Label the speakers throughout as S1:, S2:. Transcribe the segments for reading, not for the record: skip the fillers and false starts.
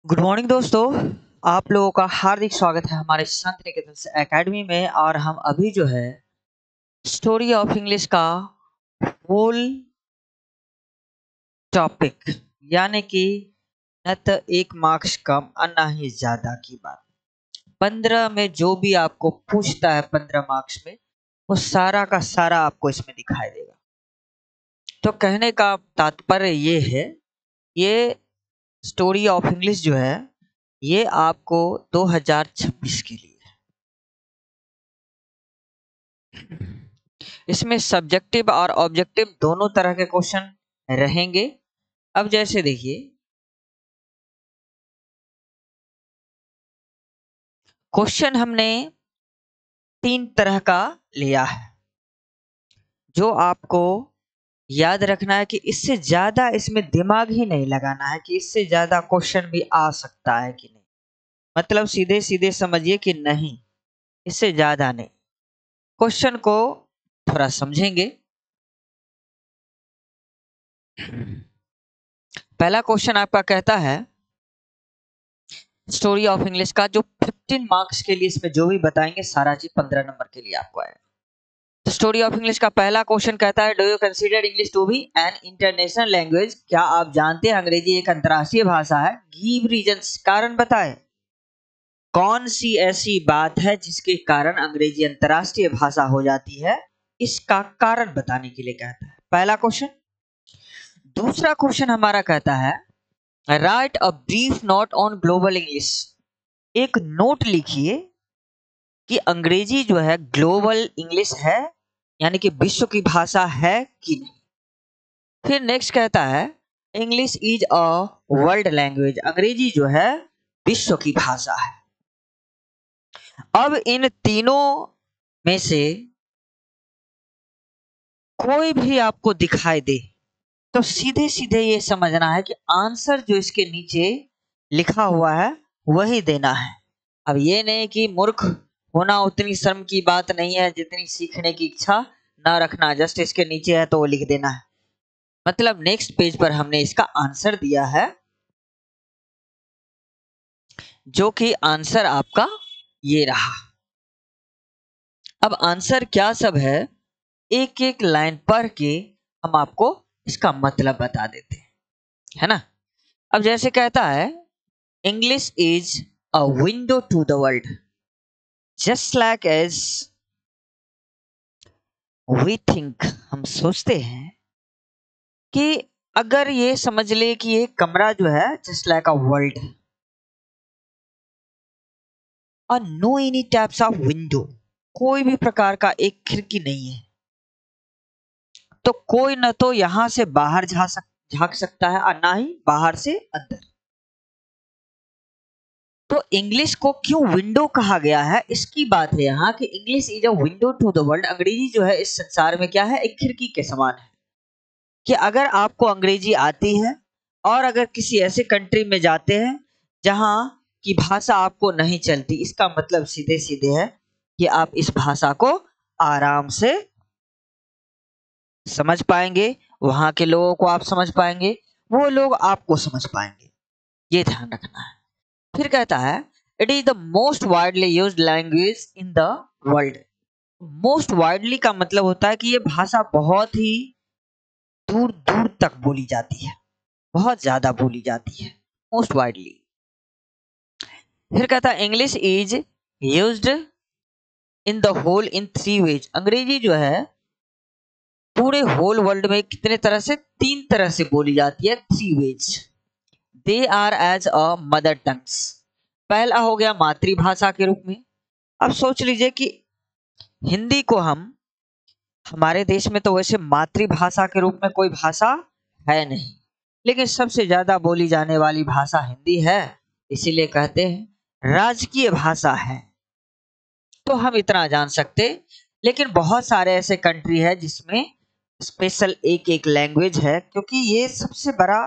S1: Good morning दोस्तों। आप लोगों का हार्दिक स्वागत है हमारे शांति निकेतन एकेडमी में। और हम अभी जो है स्टोरी ऑफ इंग्लिश का होल टॉपिक यानी कि न तो 1 मार्क्स कम और न ही ज्यादा की बात, 15 में जो भी आपको पूछता है 15 मार्क्स में वो सारा का सारा आपको इसमें दिखाई देगा। तो कहने का तात्पर्य ये है, ये स्टोरी ऑफ इंग्लिश जो है ये आपको 2026 के लिए इसमें सब्जेक्टिव और ऑब्जेक्टिव दोनों तरह के क्वेश्चन रहेंगे। अब जैसे देखिए, क्वेश्चन हमने 3 तरह का लिया है जो आपको याद रखना है कि इससे ज्यादा इसमें दिमाग ही नहीं लगाना है कि इससे ज्यादा क्वेश्चन भी आ सकता है कि नहीं। मतलब सीधे सीधे समझिए कि नहीं, इससे ज्यादा नहीं। क्वेश्चन को थोड़ा समझेंगे। पहला क्वेश्चन आपका कहता है स्टोरी ऑफ इंग्लिश का, जो 15 मार्क्स के लिए इसमें जो भी बताएंगे सारा चीज 15 नंबर के लिए आपको आएगा। तो स्टोरी ऑफ इंग्लिश का पहला क्वेश्चन कहता है, do you consider English to be an international language? क्या आप जानते हैं अंग्रेजी एक अंतर्राष्ट्रीय भाषा है? गिव रीजंस, कारण बताएं। कौन सी ऐसी बात है जिसके कारण अंग्रेजी अंतर्राष्ट्रीय भाषा हो जाती है, इसका कारण बताने के लिए कहता है, पहला क्वेश्चन। दूसरा क्वेश्चन हमारा कहता है, right a brief note on global English. एक नोट लिखिए कि अंग्रेजी जो है ग्लोबल इंग्लिश है यानी कि विश्व की भाषा है कि नहीं। फिर नेक्स्ट कहता है, English is a world language. अंग्रेजी जो है विश्व की भाषा है। अब इन तीनों में से कोई भी आपको दिखाई दे तो सीधे सीधे ये समझना है कि आंसर जो इसके नीचे लिखा हुआ है वही देना है। अब ये नहीं कि मूर्ख होना उतनी शर्म की बात नहीं है जितनी सीखने की इच्छा ना रखना, जस्ट इसके नीचे है तो वो लिख देना है। मतलब नेक्स्ट पेज पर हमने इसका आंसर दिया है, जो कि आंसर आपका ये रहा। अब आंसर क्या सब है, एक एक लाइन पढ़ के हम आपको इसका मतलब बता देते हैं, है ना। अब जैसे कहता है, English is a window to the world, just like as we think. हम सोचते हैं कि अगर ये समझ ले कि ये कमरा जो है जस्ट लाइक अ वर्ल्ड और no any types of window, कोई भी प्रकार का एक खिड़की नहीं है, तो कोई न तो यहां से बाहर झांक सकता है और ना ही बाहर से अंदर। तो इंग्लिश को क्यों विंडो कहा गया है, इसकी बात है यहाँ कि English is a window to the world. अंग्रेजी जो है इस संसार में क्या है, एक खिड़की के समान है। कि अगर आपको अंग्रेजी आती है और अगर किसी ऐसे कंट्री में जाते हैं जहां की भाषा आपको नहीं चलती, इसका मतलब सीधे सीधे है कि आप इस भाषा को आराम से समझ पाएंगे, वहां के लोगों को आप समझ पाएंगे, वो लोग आपको समझ पाएंगे। ये ध्यान रखना है। फिर कहता है, it is the most widely used language in the world. Most widely का मतलब होता है कि ये भाषा बहुत ही दूर दूर तक बोली जाती है, बहुत ज्यादा बोली जाती है, मोस्ट वाइडली। फिर कहता है, English is used in the whole in 3 ways. अंग्रेजी जो है पूरे होल वर्ल्ड में कितने तरह से, 3 तरह से बोली जाती है, 3 ways. They are as a mother tongues. पहला हो गया मातृभाषा के रूप में। अब सोच लीजिए कि हिंदी को हम, हमारे देश में तो वैसे मातृभाषा के रूप में कोई भाषा है नहीं, लेकिन सबसे ज्यादा बोली जाने वाली भाषा हिंदी है, इसीलिए कहते हैं राजकीय भाषा है। तो हम इतना जान सकते, लेकिन बहुत सारे ऐसे कंट्री है जिसमें स्पेशल एक एक लैंग्वेज है, क्योंकि ये सबसे बड़ा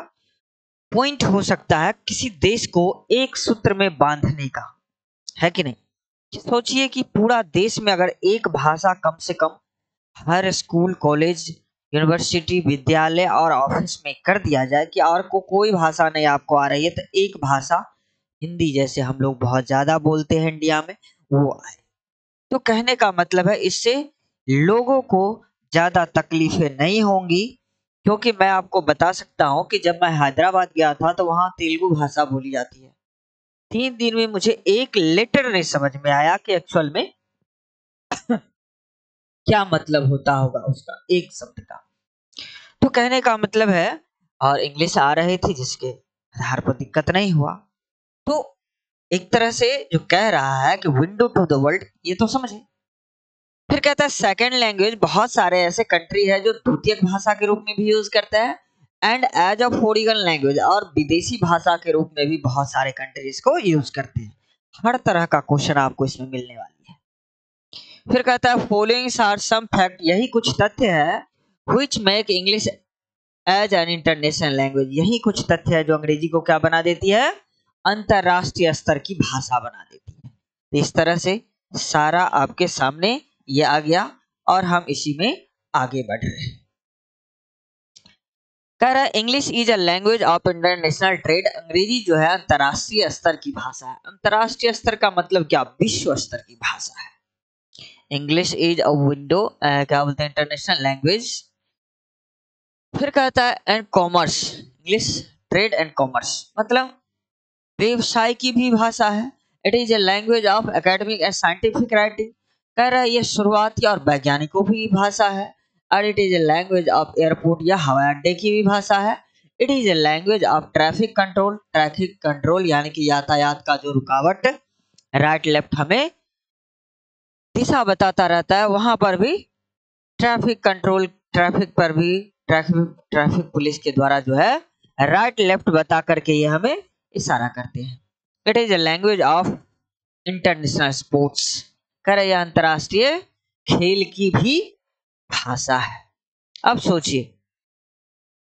S1: पॉइंट हो सकता है किसी देश को एक सूत्र में बांधने का, है कि नहीं। सोचिए कि पूरा देश में अगर एक भाषा कम से कम हर स्कूल कॉलेज यूनिवर्सिटी विद्यालय और ऑफिस में कर दिया जाए कि और को कोई भाषा नहीं आपको आ रही है तो एक भाषा हिंदी जैसे हम लोग बहुत ज्यादा बोलते हैं इंडिया में, वो आए। तो कहने का मतलब है इससे लोगों को ज्यादा तकलीफें नहीं होंगी, क्योंकि मैं आपको बता सकता हूँ कि जब मैं हैदराबाद गया था तो वहाँ तेलुगु भाषा बोली जाती है। 3 दिन में मुझे एक लेटर नहीं समझ में आया कि एक्चुअल में क्या मतलब होता होगा उसका एक शब्द का। तो कहने का मतलब है, और इंग्लिश आ रही थी जिसके आधार पर दिक्कत नहीं हुआ। तो एक तरह से जो कह रहा है कि विंडो टू द वर्ल्ड, ये तो समझे। फिर कहता है सेकंड लैंग्वेज, बहुत सारे ऐसे कंट्री है जो द्वितीयक भाषा के रूप में भी यूज करते हैं, and as a foreign language, और विदेशी भाषा के रूप में भी बहुत सारे कंट्रीज को यूज करते हैं। हर तरह का क्वेश्चन आपको इसमें मिलने वाली है। फिर कहता है फॉलोइंग आर सम फैक्ट, यही कुछ तथ्य है which make English as an international language, यही कुछ तथ्य है जो अंग्रेजी को क्या बना देती है, अंतरराष्ट्रीय स्तर की भाषा बना देती है। तो इस तरह से सारा आपके सामने ये आ गया और हम इसी में आगे बढ़ रहे हैं। कह रहा है English is a language of international trade, अंग्रेजी जो है अंतरराष्ट्रीय स्तर की भाषा है। अंतरराष्ट्रीय स्तर का मतलब क्या, विश्व स्तर की भाषा है। इंग्लिश इज अ विंडो, क्या बोलते हैं, इंटरनेशनल लैंग्वेज। फिर कहता है and commerce, English trade and commerce मतलब व्यवसाय की भी भाषा है। It is a language of academic and scientific writing, कह रहा है ये शुरुआती और वैज्ञानिकों की भाषा है। और it is a language of airport या हवाई अड्डे की भी भाषा है। It is a language of traffic control यानी कि यातायात का जो रुकावट राइट लेफ्ट हमें दिशा बताता रहता है, वहां पर भी ट्रैफिक कंट्रोल, ट्रैफिक पर भी ट्रैफिक पुलिस के द्वारा जो है राइट लेफ्ट बता करके ये हमें इशारा करते हैं। It is a language of international sports, कर यह अंतरराष्ट्रीय खेल की भी भाषा है। अब सोचिए,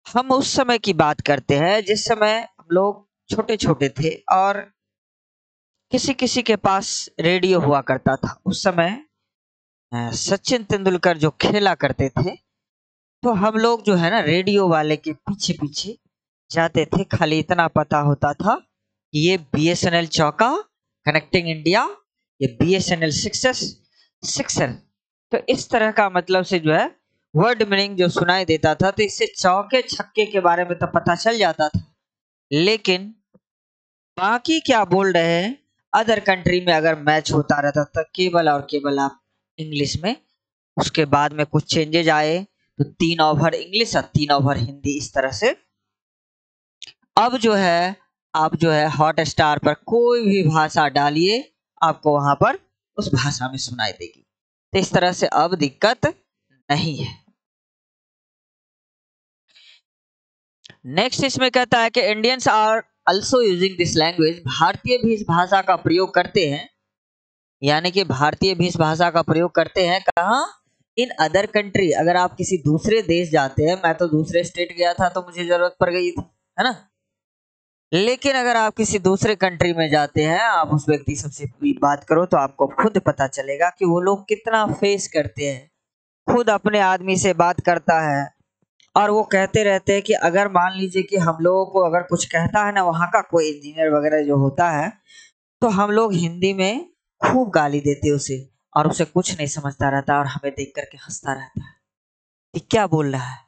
S1: हम उस समय की बात करते हैं जिस समय हम लोग छोटे छोटे थे और किसी किसी के पास रेडियो हुआ करता था। उस समय सचिन तेंदुलकर जो खेला करते थे, तो हम लोग जो है ना रेडियो वाले के पीछे पीछे जाते थे। खाली इतना पता होता था कि ये बीएसएनएल चौका कनेक्टिंग इंडिया, ये बीएसएनएल सिक्सर। तो इस तरह का मतलब से जो है वर्ड मीनिंग जो सुनाई देता था, तो इससे चौके छक्के के बारे में तो पता चल जाता था। लेकिन बाकी क्या बोल रहे हैं, अदर कंट्री में अगर मैच होता रहता था केवल और केवल आप इंग्लिश में, उसके बाद में कुछ चेंजेज आए तो 3 ओवर इंग्लिश और 3 ओवर हिंदी, इस तरह से। अब जो है आप जो है हॉट स्टार पर कोई भी भाषा डालिए, आपको वहां पर उस भाषा में सुनाई देगी। तो इस तरह से अब दिक्कत नहीं है। नेक्स्ट इसमें कहता है कि Indians are also using this language, भारतीय भी इस भाषा का प्रयोग करते हैं। यानी कि भारतीय भी इस भाषा का प्रयोग करते हैं कहाँ, इन अदर कंट्री। अगर आप किसी दूसरे देश जाते हैं, मैं तो दूसरे स्टेट गया था तो मुझे जरूरत पड़ गई थी, है ना। लेकिन अगर आप किसी दूसरे कंट्री में जाते हैं, आप उस व्यक्ति सबसे भी बात करो तो आपको खुद पता चलेगा कि वो लोग कितना फेस करते हैं। खुद अपने आदमी से बात करता है और वो कहते रहते हैं कि अगर मान लीजिए कि हम लोगों को अगर कुछ कहता है ना वहाँ का कोई इंजीनियर वगैरह जो होता है, तो हम लोग हिंदी में खूब गाली देते उसे, और उसे कुछ नहीं समझता रहता और हमें देख करके हंसता रहता है कि क्या बोल रहा है।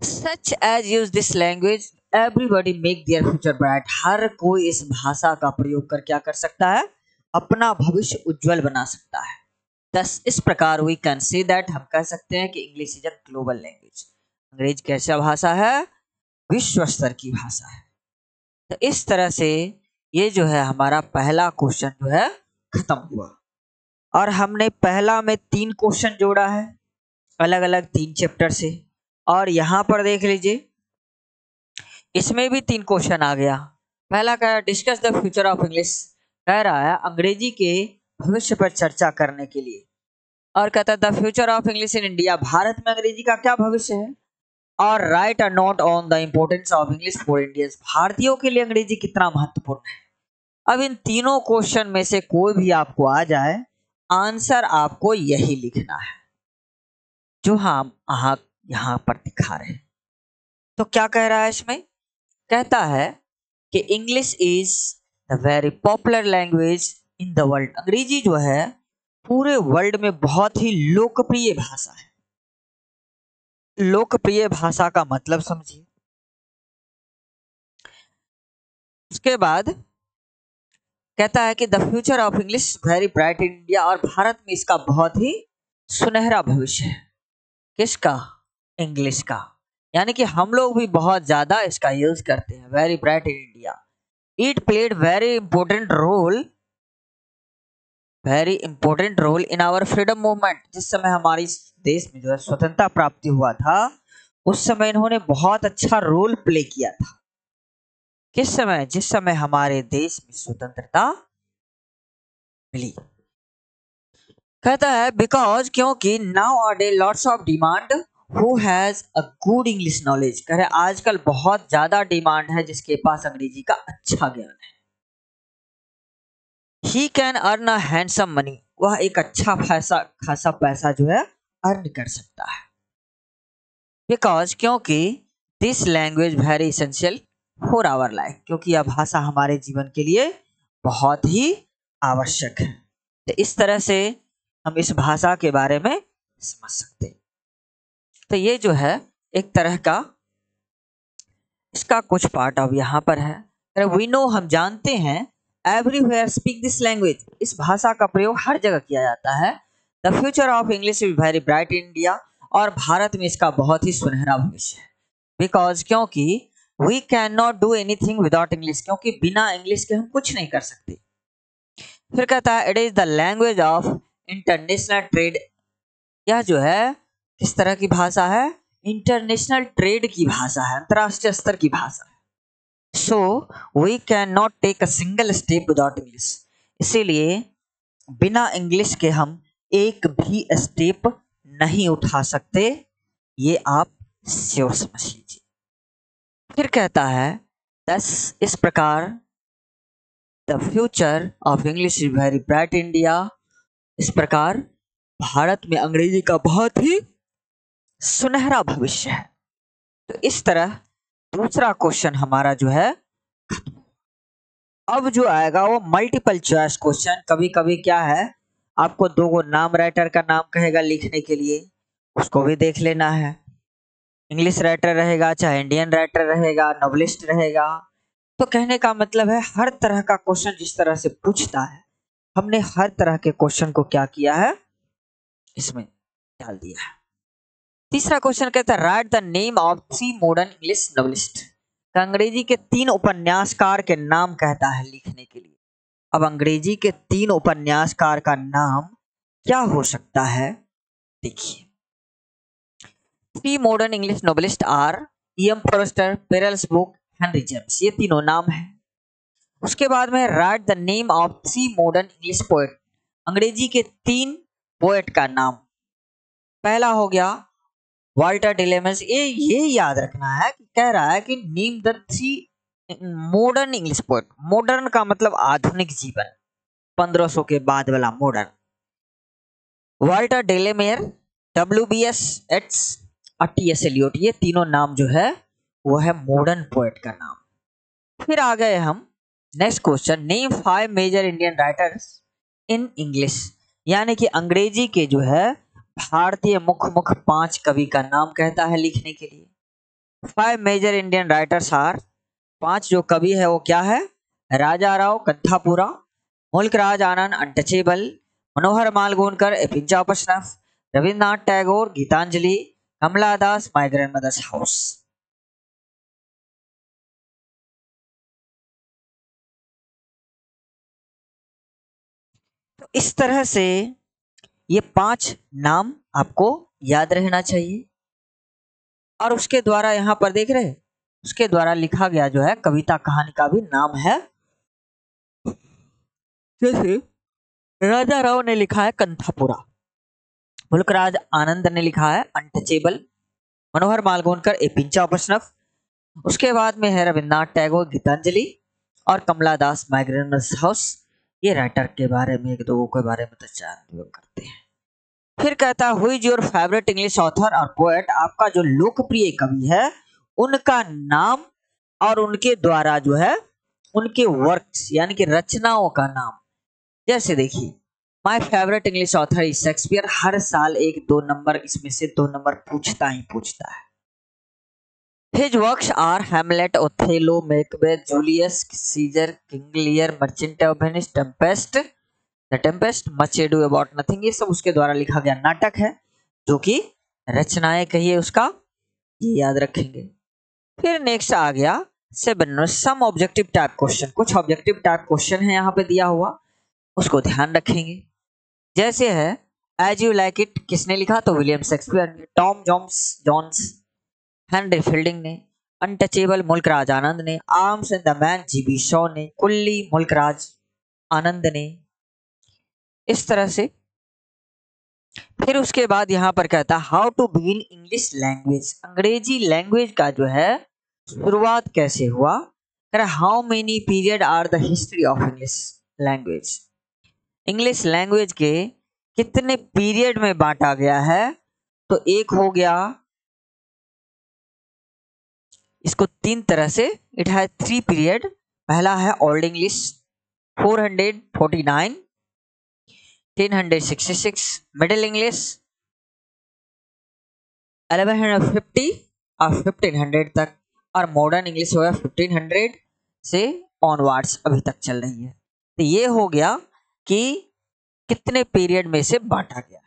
S1: Such as use this language everybody make their future bright, हर कोई इस भाषा का प्रयोग कर क्या कर सकता है, अपना भविष्य उज्जवल बना सकता है। दस इस प्रकार वी कैन से दैट, हम कह सकते हैं कि English is a global language, अंग्रेज कैसा भाषा है, विश्व स्तर की भाषा है। तो इस तरह से ये जो है हमारा पहला क्वेश्चन जो है खत्म हुआ। और हमने पहला में 3 क्वेश्चन जोड़ा है अलग अलग 3 चैप्टर से। और यहाँ पर देख लीजिए इसमें भी 3 क्वेश्चन आ गया। पहला कह discuss the future of English, कह रहा है अंग्रेजी के भविष्य पर चर्चा करने के लिए। और कहता है the future of English in India, Bharat में अंग्रेजी का क्या भविष्य है। और right a note on the importance of English for Indians, भारतीयों के लिए अंग्रेजी कितना महत्वपूर्ण है। अब इन तीनों क्वेश्चन में से कोई भी आपको आ जाए, आंसर आपको यही लिखना है जो हम यहाँ पर दिखा रहे हैं। तो क्या कह रहा है इसमें, कहता है कि English is the very popular language in the world. अंग्रेजी जो है पूरे वर्ल्ड में बहुत ही लोकप्रिय भाषा है। लोकप्रिय भाषा का मतलब समझिए। उसके बाद कहता है कि the future of English very bright in India, और भारत में इसका बहुत ही सुनहरा भविष्य है। किसका? इंग्लिश का। यानी कि हम लोग भी बहुत ज्यादा इसका यूज करते हैं। Very bright in India, it played very important role in our freedom movement. जिस समय हमारी देश में जो है स्वतंत्रता प्राप्ति हुआ था, उस समय इन्होंने बहुत अच्छा रोल प्ले किया था। किस समय? जिस समय हमारे देश में स्वतंत्रता मिली। कहता है बिकॉज, क्योंकि now are day lots of demand who has a good English knowledge. कह रहे आजकल बहुत ज्यादा डिमांड है जिसके पास अंग्रेजी का अच्छा ज्ञान है। He can earn a handsome money, वह एक अच्छा खासा पैसा जो है अर्न कर सकता है। बिकॉज, क्योंकि this language very essential for our life, क्योंकि यह भाषा हमारे जीवन के लिए बहुत ही आवश्यक है। तो इस तरह से हम इस भाषा के बारे में समझ सकते हैं। तो ये जो है एक तरह का इसका कुछ पार्ट अब यहाँ पर है। वी नो, हम जानते हैं, एवरीवेयर स्पीक दिस लैंग्वेज, इस भाषा का प्रयोग हर जगह किया जाता है। The future of English is very bright in India, और भारत में इसका बहुत ही सुनहरा भविष्य है। बिकॉज, क्योंकि we can not do anything without English, क्योंकि बिना इंग्लिश के हम कुछ नहीं कर सकते। फिर कहता है it is the language of international trade, यह जो है किस तरह की भाषा है? इंटरनेशनल ट्रेड की भाषा है, अंतरराष्ट्रीय स्तर की भाषा है। So we can not take a single step without English, इसीलिए बिना इंग्लिश के हम एक भी स्टेप नहीं उठा सकते, ये आप श्योर समझ लीजिए। फिर कहता है दस, इस प्रकार the future of English is very bright India, इस प्रकार भारत में अंग्रेजी का बहुत ही सुनहरा भविष्य है। तो इस तरह दूसरा क्वेश्चन हमारा जो है खत्म। अब जो आएगा वो मल्टीपल चॉइस क्वेश्चन। कभी कभी क्या है, आपको दो गो नाम राइटर का नाम कहेगा लिखने के लिए, उसको भी देख लेना है। इंग्लिश राइटर रहेगा, चाहे इंडियन राइटर रहेगा, नॉवेलिस्ट रहेगा। तो कहने का मतलब है हर तरह का क्वेश्चन जिस तरह से पूछता है, हमने हर तरह के क्वेश्चन को क्या किया है, इसमें डाल दिया है। तीसरा क्वेश्चन कहता है right the name of 3 modern English novelist. अंग्रेजी के 3 उपन्यासकार के नाम कहता है लिखने के लिए। अब अंग्रेजी के 3 उपन्यासकार का नाम क्या हो सकता है, देखिए। 3 modern English novelist are E.M. Forster, Pearl S Buck, Henry James, ये तीनों नाम है। उसके बाद में write the name of 3 modern English poet, अंग्रेजी के 3 पोएट का नाम। पहला हो गया वाल्टर डिलेमस, ये याद रखना है कि कह रहा है कि name the 3 modern English poet. Modern का मतलब आधुनिक जीवन, 1500 के बाद वाला मॉडर्न। वाल्टर डिलेमेयर, WBS एट्स और T.S. एलियट, ये तीनों नाम जो है वो है मॉडर्न पोएट का नाम। फिर आ गए हम next question, name 5 major Indian writers in English, यानी कि अंग्रेजी के जो है भारतीय मुख्य 5 कवि का नाम कहता है लिखने के लिए। 5 मेजर इंडियन राइटर्स आर, 5 जो कवि है वो क्या है? राजा राव कंथापुरा, मुल्कराज आनंद untouchable, Manohar mall गोनकर A pinch of snuff, Rabindranath Tagore Geetanjali, Kamala Das my grandmother's house. तो इस तरह से ये 5 नाम आपको याद रहना चाहिए। और उसके द्वारा यहाँ पर देख रहे हैं, उसके द्वारा लिखा गया जो है कविता कहानी का भी नाम है। जैसे राजा राव ने लिखा है कंथापुरा, मुल्कराज आनंद ने लिखा है untouchable, Manohar Malgonkar a pinch of snuff, उसके बाद में है रविन्द्रनाथ टैगोर गीतांजलि, और Kamala Das my grandmother's house. ये राइटर के बारे में, एक दो के बारे में तो जानते करते हैं। फिर कहता है who is your favourite English author और पोएट, आपका जो लोकप्रिय कवि है उनका नाम और उनके द्वारा जो है उनके वर्क्स यानी कि रचनाओं का नाम। जैसे देखिए, my favourite English author is Shakespeare, हर साल एक 2 नंबर इसमें से 2 नंबर पूछता ही पूछता है। His works are Hamlet, Othello, Macbeth, Julius Caesar, King Lear, Merchant of Venice, Tempest, the Tempest, much ado about nothing. ये सब उसके द्वारा लिखा गया नाटक है, जो कि रचनाएं कहिए उसका, ये याद रखेंगे। फिर नेक्स्ट आ गया 7 सम ऑब्जेक्टिव टाइप क्वेश्चन। कुछ ऑब्जेक्टिव टाइप क्वेश्चन है यहाँ पे दिया हुआ, उसको ध्यान रखेंगे। जैसे है एज यू लाइक इट, किसने लिखा? तो विलियम शेक्सपियर ने। टॉम जोन्स हेनरी फील्डिंग ने। अनटचेबल मुल्कराज आनंद ने। Arms and the man GB Shaw ने। कुल्ली मुल्कराज आनंद ने। इस तरह से। फिर उसके बाद यहाँ पर कहता है how to begin English language, अंग्रेजी लैंग्वेज का जो है शुरुआत कैसे हुआ। How many period are the history of English language, English language के कितने पीरियड में बांटा गया है। तो एक हो गया, इसको 3 तरह से, इट हैज 3 पीरियड। पहला है ओल्ड इंग्लिश 449 1066, मिडिल इंग्लिश 1150 और 1500 तक, और मॉडर्न इंग्लिश हो गया 1500 से ऑनवर्ड्स अभी तक चल रही है। तो ये हो गया कि कितने पीरियड में से बांटा गया।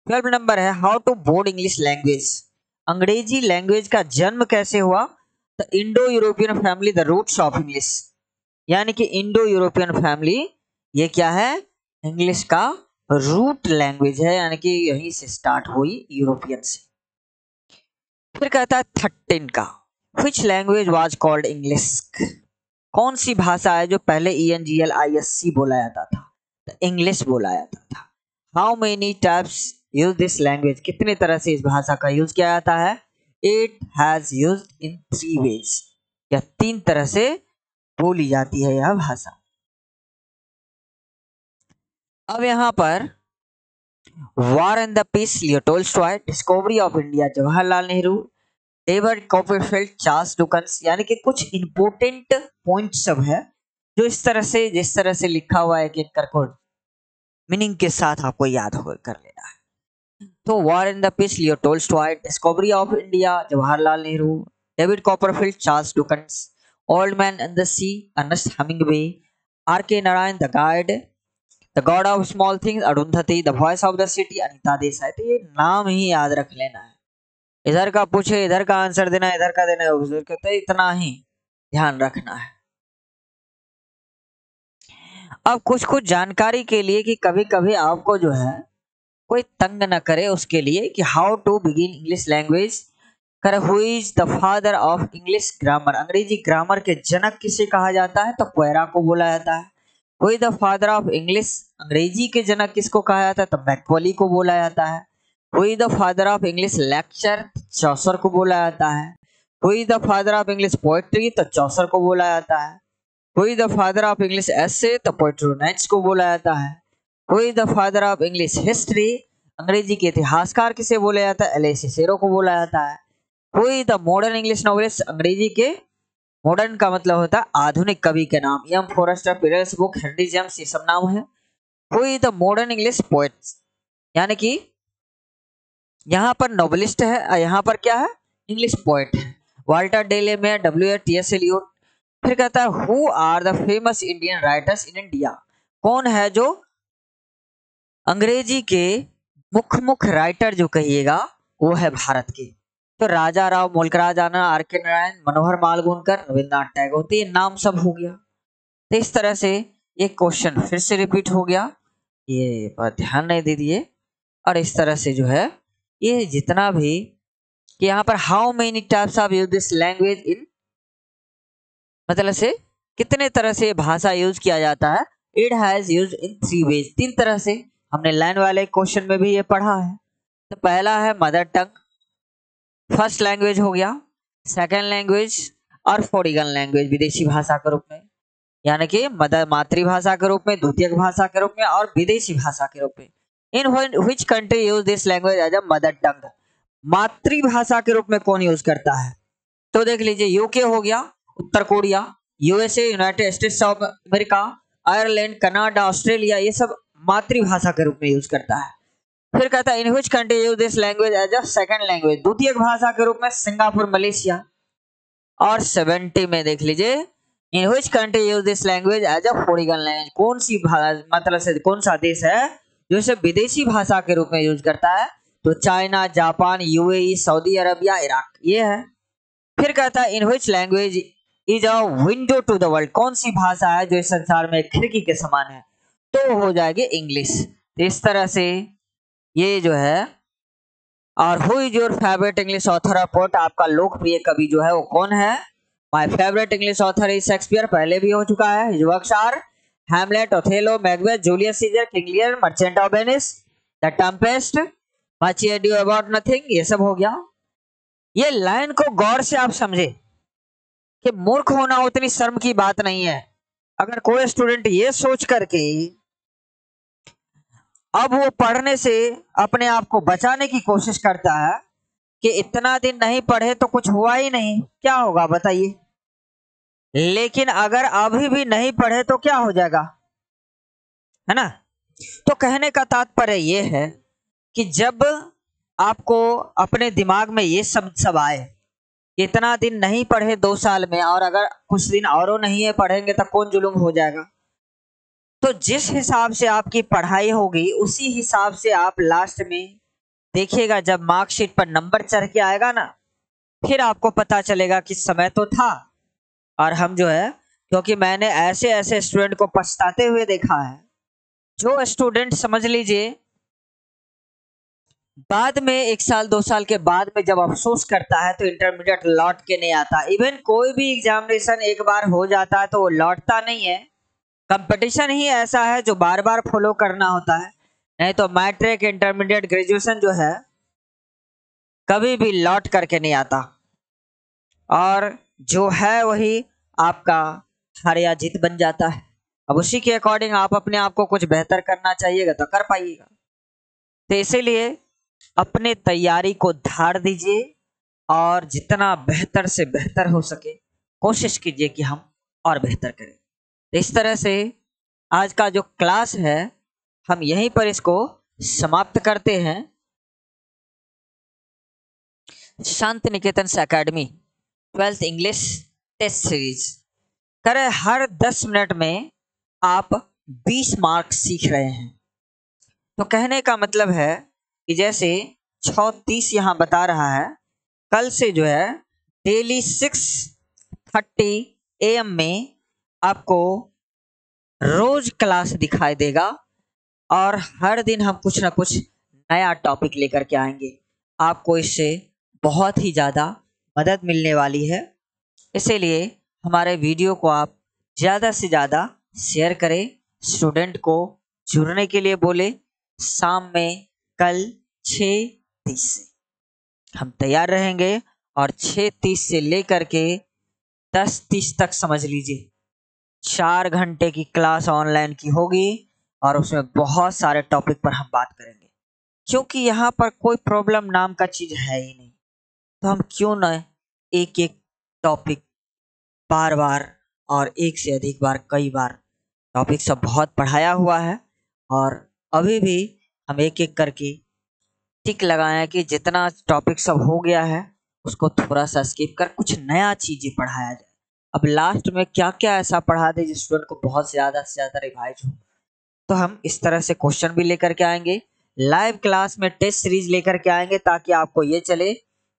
S1: 12 नंबर है how to board English language, अंग्रेजी लैंग्वेज का जन्म कैसे हुआ। The Indo European family the roots of English, यानी कि इंडो यूरोपियन फैमिली ये क्या है, इंग्लिश का रूट लैंग्वेज है, यानी कि यहीं से स्टार्ट हुई यूरोपियन से। फिर कहता है 13 का which language was called English, कौन सी भाषा है जो पहले ENGLISH बोला जाता था, इंग्लिश बोला जाता था। How many types use this language, कितने तरह से इस भाषा का यूज किया जाता है। It has used in 3 ways, या 3 तरह से बोली जाती है यह भाषा। अब यहां पर war and the peace Leo Tolstoy, Discovery of India Jawaharlal Nehru, David Copperfield, Charles Dickens, यानी कि कुछ इंपोर्टेंट पॉइंट सब है जो इस तरह से, जिस तरह से लिखा हुआ है कि करको मीनिंग के साथ आपको याद हो कर लेना है। तो war and the peace Leo Tolstoy, Discovery of India Jawaharlal Nehru, David Copperfield, Charles Dickens, Old Man and the Sea Ernest Hemingway, R.K. Narayan the Guide, the God of Small Things Arundhati, the Voice of the City Anita Desai. तो ये नाम ही याद रख लेना है, इधर का पूछे इधर का आंसर देना, इधर का देना उधर का, तो इतना ही ध्यान रखना है। अब कुछ कुछ जानकारी के लिए कि कभी कभी आपको जो है कोई तंग न करे, उसके लिए कि how to begin English language, कर who is the father of English grammar, अंग्रेजी ग्रामर के जनक किसे कहा जाता है, तो क्वेरा को बोला जाता है। Who is the father of English, अंग्रेजी के जनक किसको कहा जाता है, तो मैकॉली को बोला जाता है। Who is the father of English lecture, Chaucer को बोला जाता है। Who is the father of English poetry, तो चौसर को बोला जाता है। Who is the father of English essay, तो पेट्रोनेट्स को बोला जाता है। Who is the father of English history, अंग्रेजी के इतिहासकार किसे बोला जाता है, एल सिसेरो को बोला जाता है। Who is the modern English novelist, अंग्रेजी के मॉडर्न का मतलब होता है आधुनिक कवि के नाम, M Forester, Peter's book, Henry James, ये सब नाम है। Who is the modern English poets, यानी कि यहाँ पर नॉवेलिस्ट है, यहाँ पर क्या है, इंग्लिश पोएट है। वाल्टर डेले में, W.T.S. एलियोट। फिर कहता है who are the famous Indian writers in India, कौन है जो अंग्रेजी के मुख्य राइटर जो कहिएगा वो है भारत के। तो राजा राव, मुल्कराज आनंद, R.K. नारायण, मनोहर मालगुनकर, रविन्द्रनाथ टैगोर, तो ये नाम सब हो गया। तो इस तरह से ये क्वेश्चन फिर से रिपीट हो गया, ये पर ध्यान नहीं दे दिए। और इस तरह से जो है ये जितना भी कि यहाँ पर how many types of use this language in, मतलब से कितने तरह से भाषा यूज किया जाता है। It has use in 3 ways, 3 तरह से। हमने लाइन वाले क्वेश्चन में भी ये पढ़ा है। तो पहला है मदर टंग, फर्स्ट लैंग्वेज हो गया, सेकेंड लैंग्वेज, और फॉरिगन लैंग्वेज विदेशी भाषा के रूप में, यानी कि मातृभाषा के रूप में, द्वितीयक भाषा के रूप में, और विदेशी भाषा के रूप में। In which country use this language as a mother tongue, मातृभाषा के रूप में कौन यूज करता है। तो देख लीजिए यूके हो गया, उत्तर Korea, USA, united states of America, Ireland, Canada, Australia, ये सब मातृभाषा के रूप में यूज करता है। फिर कहता है in which country use this language as a second language, द्वितीय भाषा के रूप में सिंगापुर, मलेशिया। और 70 में देख लीजिए in which country use this language as a foreign language, कौन सी मतलब से कौन सा देश है जो इसे विदेशी भाषा के रूप में यूज करता है, तो China, Japan, UAE, Saudi Arabia, Iraq, ये है। फिर कहता है in which language is a window to the world, कौन सी भाषा है जो इस संसार में एक खिड़की के समान है, तो हो जाएगी इंग्लिश। तो इस तरह से ये जो है। और who is your favourite English author of poet, आपका लोकप्रिय कवि जो है वो कौन है? My favourite English author is Shakespeare, पहले भी हो चुका है। His works are Hamlet, Othello, Macbeth, Julius Caesar, King Lear, Merchant of Venice, the Tempest, much ado about nothing, ये सब हो गया। ये लाइन को गौर से आप समझे कि मूर्ख होना उतनी शर्म की बात नहीं है। अगर कोई स्टूडेंट ये सोच करके अब वो पढ़ने से अपने आप को बचाने की कोशिश करता है कि इतना दिन नहीं पढ़े तो कुछ हुआ ही नहीं, क्या होगा बताइए। लेकिन अगर अभी भी नहीं पढ़े तो क्या हो जाएगा, है ना। तो कहने का तात्पर्य ये है कि जब आपको अपने दिमाग में ये सब आए कि इतना दिन नहीं पढ़े 2 साल में, और अगर कुछ दिन और नहीं है पढ़ेंगे तो कौन जुल्म हो जाएगा, तो जिस हिसाब से आपकी पढ़ाई होगी उसी हिसाब से आप लास्ट में देखिएगा, जब मार्कशीट पर नंबर चढ़ के आएगा ना, फिर आपको पता चलेगा कि समय तो था। और हम जो है, क्योंकि मैंने ऐसे ऐसे स्टूडेंट को पछताते हुए देखा है, जो स्टूडेंट समझ लीजिए बाद में 1 साल 2 साल के बाद में जब अफसोस करता है तो इंटरमीडिएट लौट के नहीं आता। इवन कोई भी एग्जामिनेशन एक बार हो जाता है तो वो लौटता नहीं है। कंपटीशन ही ऐसा है जो बार बार फॉलो करना होता है, नहीं तो मैट्रिक, इंटरमीडिएट, ग्रेजुएशन जो है कभी भी लौट करके नहीं आता। और जो है वही आपका हार या जीत बन जाता है। अब उसी के अकॉर्डिंग आप अपने आप को कुछ बेहतर करना चाहिएगा तो कर पाइएगा। तो इसीलिए अपने तैयारी को धार दीजिए और जितना बेहतर से बेहतर हो सके कोशिश कीजिए कि हम और बेहतर करें। तो इस तरह से आज का जो क्लास है हम यहीं पर इसको समाप्त करते हैं। Shanti Niketan academy 12th English test series करें। हर 10 मिनट में आप 20 मार्क्स सीख रहे हैं। तो कहने का मतलब है कि जैसे 6:30 यहाँ बता रहा है, कल से जो है डेली 6:30 AM में आपको रोज क्लास दिखाई देगा और हर दिन हम कुछ ना कुछ नया टॉपिक लेकर के आएंगे। आपको इससे बहुत ही ज़्यादा मदद मिलने वाली है, इसीलिए हमारे वीडियो को आप ज़्यादा से ज़्यादा शेयर करें, स्टूडेंट को जुड़ने के लिए बोले। शाम में कल 6:30 से हम तैयार रहेंगे और 6:30 से लेकर के 10:30 तक समझ लीजिए 4 घंटे की क्लास ऑनलाइन की होगी और उसमें बहुत सारे टॉपिक पर हम बात करेंगे। क्योंकि यहाँ पर कोई प्रॉब्लम नाम का चीज़ है ही नहीं, तो हम क्यों न एक एक टॉपिक बार बार और एक से अधिक बार, कई बार टॉपिक सब बहुत पढ़ाया हुआ है और अभी भी हम एक एक करके टिक लगाए कि जितना टॉपिक सब हो गया है उसको थोड़ा सा स्किप कर कुछ नया चीज़ें पढ़ाया जाए। अब लास्ट में क्या क्या ऐसा पढ़ा दे जिस स्टूडेंट को बहुत से ज़्यादा रिवाइज हो। तो हम इस तरह से क्वेश्चन भी लेकर के आएंगे, लाइव क्लास में टेस्ट सीरीज लेकर के आएंगे, ताकि आपको ये चले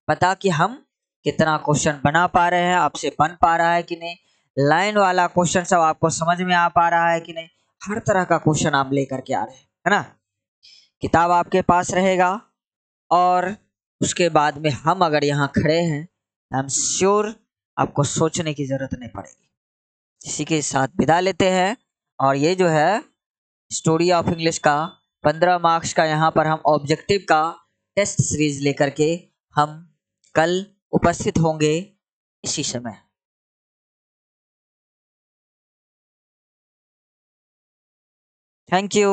S1: पता कि हम कितना क्वेश्चन बना पा रहे हैं, आपसे बन पा रहा है कि नहीं, लाइन वाला क्वेश्चन सब आपको समझ में आ पा रहा है कि नहीं। हर तरह का क्वेश्चन आप लेकर के आ रहे हैं, है ना। किताब आपके पास रहेगा और उसके बाद में हम अगर यहाँ खड़े हैं आई एम श्योर आपको सोचने की जरूरत नहीं पड़ेगी। इसी के साथ विदा लेते हैं। और ये जो है स्टोरी ऑफ इंग्लिश का 15 मार्क्स का यहाँ पर हम ऑब्जेक्टिव का टेस्ट सीरीज लेकर के हम कल उपस्थित होंगे इसी समय। Thank you.